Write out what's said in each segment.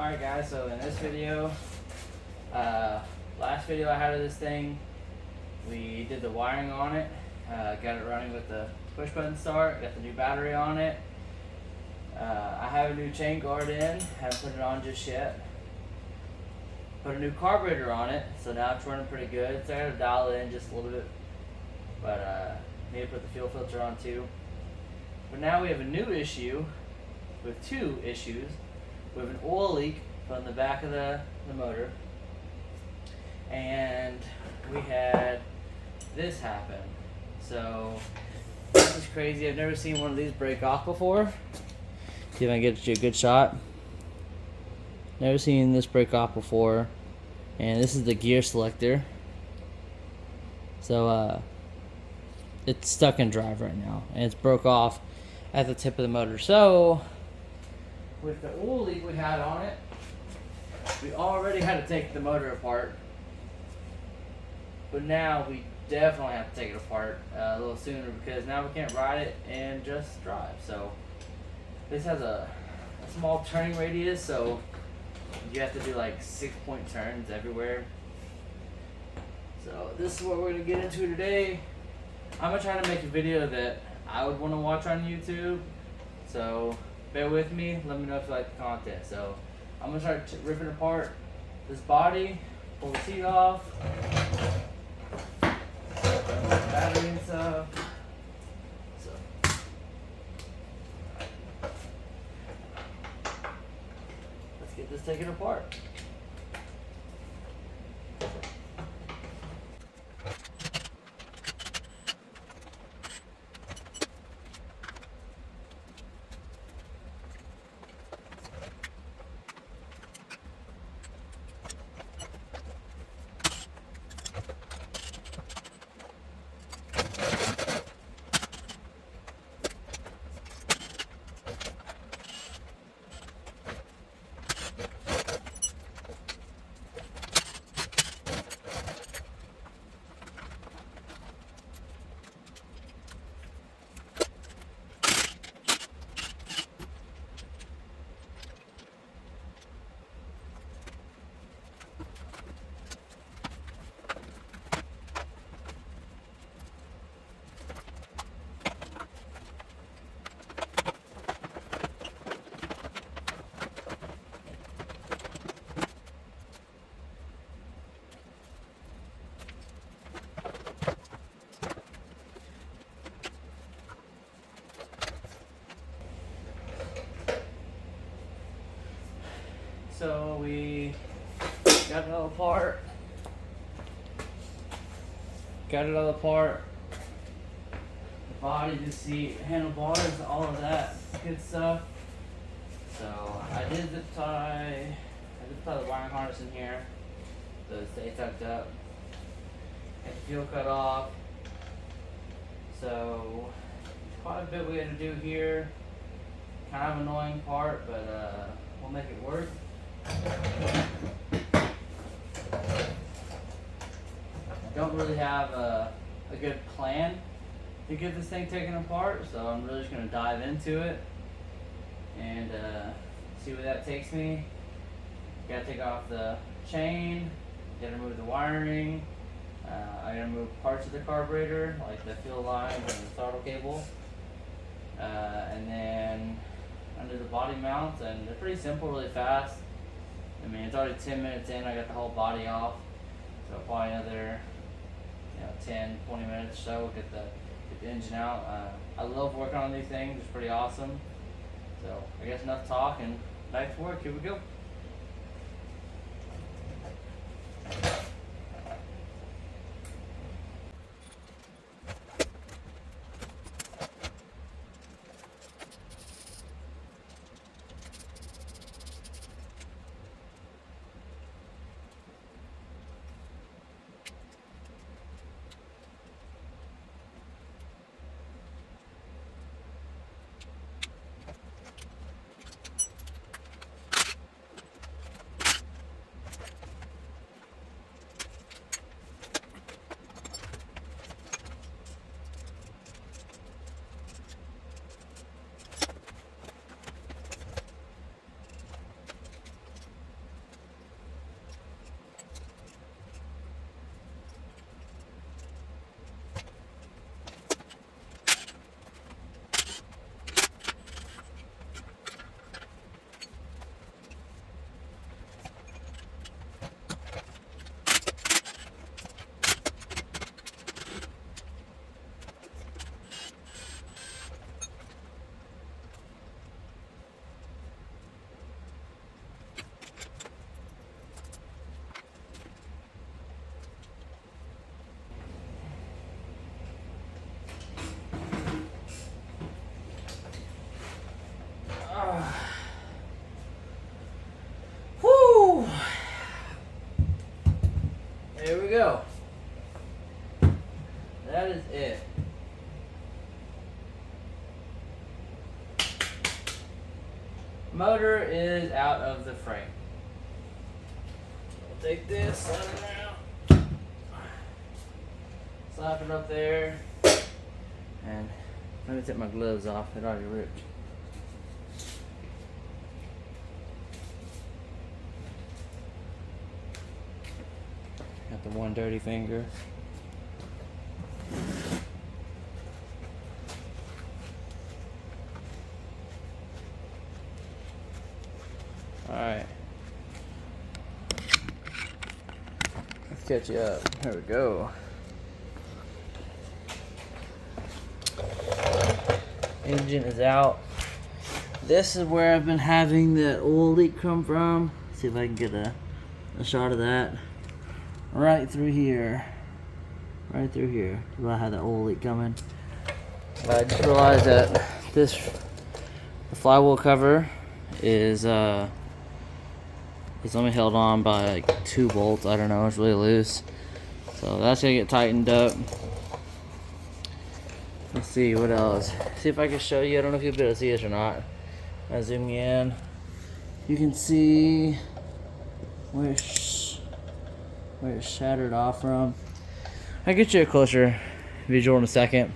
Alright guys, so in this video, last video I had of this thing, we did the wiring on it, got it running with the push button start, got the new battery on it. I have a new chain guard in, haven't put it on just yet. Put a new carburetor on it, so now it's running pretty good. So I gotta dial it in just a little bit, but need to put the fuel filter on too. But now we have a new issue, with two issues. We have an oil leak from the back of the motor, and we had this happen. So this is crazy. I've never seen one of these break off before. See if I can get you a good shot. Never seen this break off before, and this is the gear selector. So it's stuck in drive right now, and it's broke off at the tip of the motor. So with the oil leak we had on it, we already had to take the motor apart, but now we definitely have to take it apart a little sooner, because now we can't ride it and just drive. So this has a small turning radius, so you have to do like 6-point turns everywhere. So this is what we're gonna get into today. I'm gonna try to make a video that I would want to watch on YouTube, so bear with me, let me know if you like the content. So I'm gonna start ripping apart this body, pull the seat off, battery and stuff. So let's get this taken apart. So we got it all apart. The body, the seat, handlebars, all of that good stuff. So I did zip tie the wiring harness in here, so it stays tucked up. Got the fuel cut off. So quite a bit we had to do here. Kind of annoying part, but we'll make it work. Don't really have a good plan to get this thing taken apart, so I'm really just going to dive into it and see where that takes me. Gotta take off the chain, gotta remove the wiring, I gotta remove parts of the carburetor, like the fuel lines and the throttle cable, and then under the body mounts, and they're pretty simple, really fast. I mean, it's already 10 minutes in, I got the whole body off, so probably another 10, 20 minutes or so, get the engine out. I love working on these things, it's pretty awesome. So I guess enough talk, and back to work, here we go. here we go. That is it. Motor is out of the frame. I'll take this, slide it around, slap it up there, and let me take my gloves off. It already ripped. Got the one dirty finger. Alright. Let's catch you up. There we go. Engine is out. This is where I've been having the oil leak come from. See if I can get a shot of that. Right through here. Right through here. I had the oil leak coming. But I just realized that the flywheel cover is it's only held on by like 2 bolts. I don't know, it's really loose. So that's gonna get tightened up. Let's see what else. See if I can show you. I don't know if you'll be able to see this or not. I zoom in. You can see where it's shattered off from. I'll get you a closer visual in a second.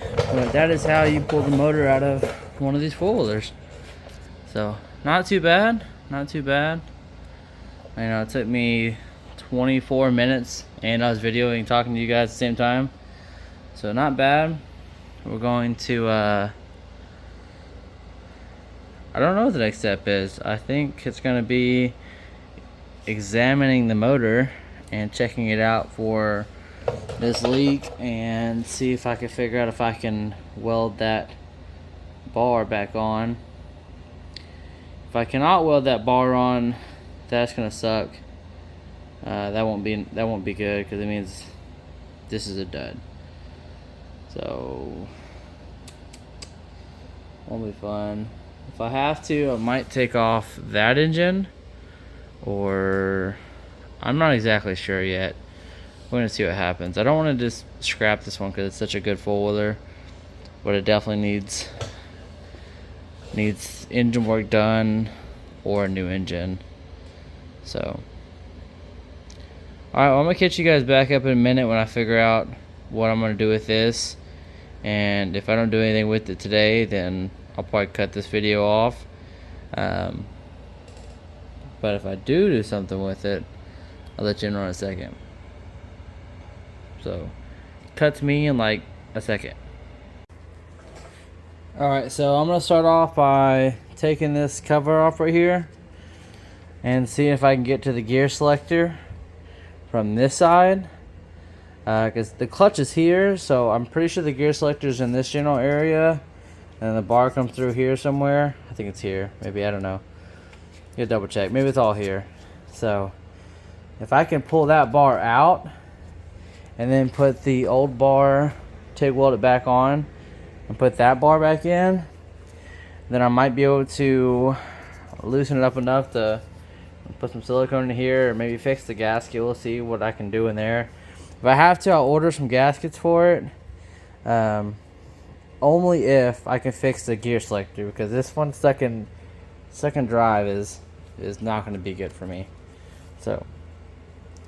But that is how you pull the motor out of one of these four-wheelers. So not too bad. Not too bad. I know it took me 24 minutes and I was videoing and talking to you guys at the same time. So not bad. We're going to I don't know what the next step is. I think it's gonna be examining the motor and checking it out for this leak and see if I can figure out if I can weld that bar back on. If I cannot weld that bar on, that's gonna suck. That won't be good because it means this is a dud. So won't be fun. If I have to, I might take off that engine, or I'm not exactly sure yet. We're gonna see what happens. I don't want to just scrap this one because it's such a good four-wheeler, but it definitely needs engine work done or a new engine. So alright, well, I'm gonna catch you guys back up in a minute when I figure out what I'm gonna do with this. And if I don't do anything with it today, then I'll probably cut this video off. But if I do something with it, I'll let you know in a second. So cut to me in like a second. Alright, so I'm going to start off by taking this cover off right here and see if I can get to the gear selector from this side, because the clutch is here, so I'm pretty sure the gear selector is in this general area and the bar comes through here somewhere. I think it's here, maybe, I don't know. You gotta double check, maybe it's all here. So if I can pull that bar out and then put the old bar, TIG weld it back on and put that bar back in, then I might be able to loosen it up enough to put some silicone in here or maybe fix the gasket. We'll see what I can do in there. If I have to, I'll order some gaskets for it, only if I can fix the gear selector, because this one stuck in drive is not going to be good for me. So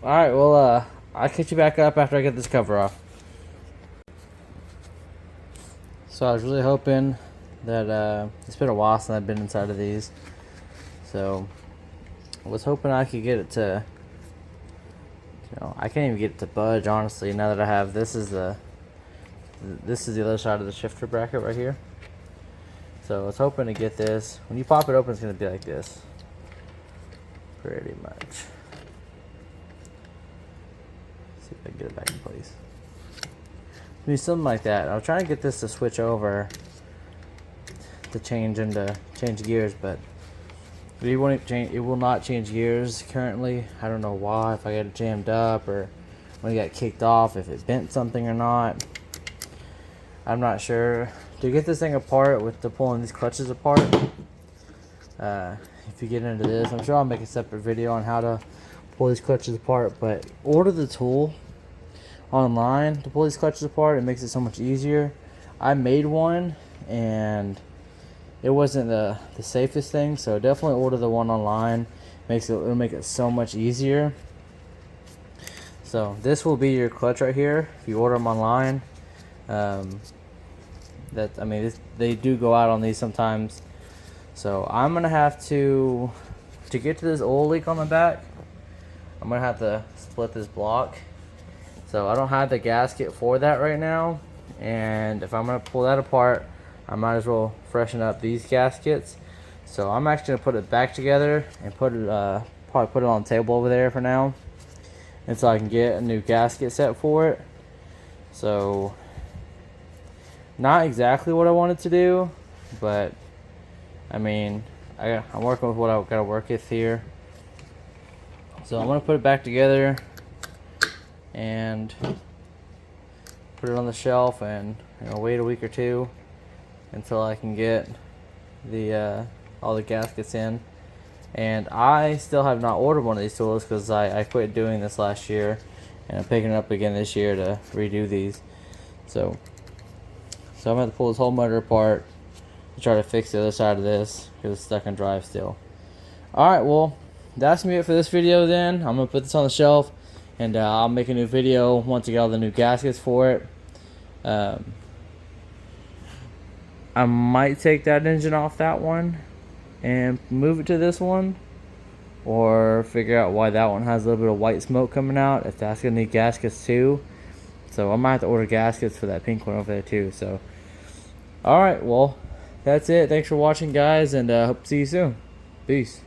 alright, well I'll catch you back up after I get this cover off. So I was really hoping that it's been a while since I've been inside of these, so I was hoping I could get it to, I can't even get it to budge, honestly, now that I have this is the other side of the shifter bracket right here. So I was hoping to get this, when you pop it open, it's going to be like this pretty much. See if I can get it back in place. Be something like that. I'll try and get this to switch over to change gears, but it will not change gears currently. I don't know why, if I got it jammed up or when it got kicked off, if it bent something or not. I'm not sure. To get this thing apart with pulling these clutches apart, if you get into this, I'm sure I'll make a separate video on how to pull these clutches apart, but order the tool online to pull these clutches apart. It makes it so much easier. I made one and it wasn't the safest thing, so definitely order the one online. It'll make it so much easier. So this will be your clutch right here if you order them online. They do go out on these sometimes. So I'm gonna have to get to this oil leak on the back, I'm gonna have to split this block. So I don't have the gasket for that right now, and if I'm gonna pull that apart, I might as well freshen up these gaskets. So I'm actually gonna put it back together and put it probably put it on the table over there for now, until I can get a new gasket set for it. So not exactly what I wanted to do, but I mean, I'm working with what I've got to work with here. So I'm gonna put it back together and put it on the shelf, and wait a week or two until I can get the all the gaskets in. And I still have not ordered one of these tools because I quit doing this last year, and I'm picking it up again this year to redo these. So I'm gonna have to pull this whole motor apart to try to fix the other side of this because it's stuck in drive still. Alright, well, that's gonna be it for this video then. I'm gonna put this on the shelf, and I'll make a new video once I get all the new gaskets for it. I might take that engine off that one and move it to this one, or figure out why that one has a little bit of white smoke coming out, if that's gonna need gaskets too. So I might have to order gaskets for that pink one over there too. So alright, well, that's it. Thanks for watching, guys, and hope to see you soon. Peace.